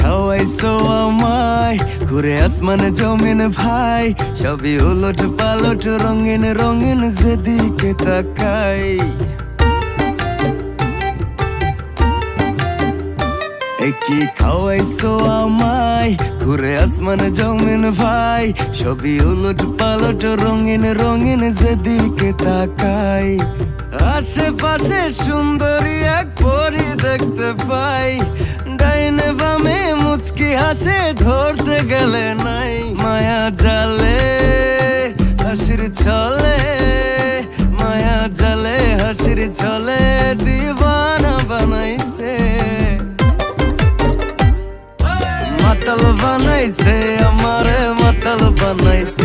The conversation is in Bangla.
খাওয়াইছো আমায় ঘুরে আসমানে জমিন ভাই, সবই উলট পালট রঙিন রঙিন যেদিকে তাকাই। কি খাওয়াইছো আমায় ঘুরে আসমানে জমিন ভাই, সবই উলট পালট রঙিন রঙিন যেদিকে তাকাই। আশেপাশে সুন্দরী এক পরী দেখতে পাই, ডাইনে বামে মুচকি হাসে ধরতে গেলে নাই। মায়া জালে হাসির ছলে, মায়া জালে হাসির ছলে দিবানা বানাইছে, মাতাল বানাইছে আমারে মাতাল বানাইছে।